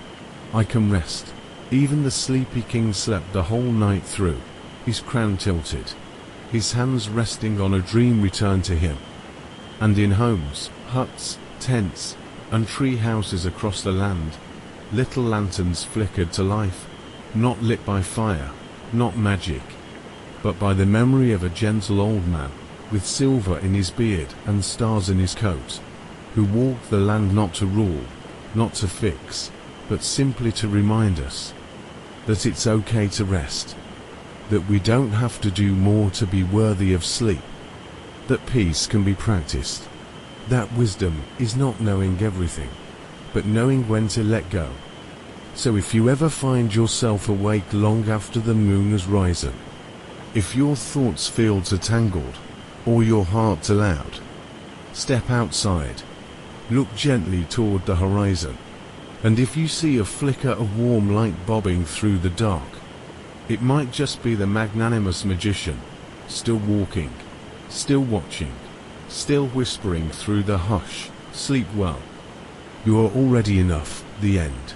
I can rest." Even the Sleepy King slept the whole night through, his crown tilted, his hands resting on a dream returned to him. And in homes, huts, tents, and tree houses across the land, little lanterns flickered to life, not lit by fire, not magic, but by the memory of a gentle old man, with silver in his beard and stars in his coat, who walked the land not to rule, not to fix, but simply to remind us that it's okay to rest, that we don't have to do more to be worthy of sleep, that peace can be practiced, that wisdom is not knowing everything, but knowing when to let go. So if you ever find yourself awake long after the moon has risen, if your thoughts feel too tangled, or your heart too loud, step outside. Look gently toward the horizon, and if you see a flicker of warm light bobbing through the dark, it might just be the Magnanimous Magician, still walking, still watching, still whispering through the hush. Sleep well. You are already enough. The end.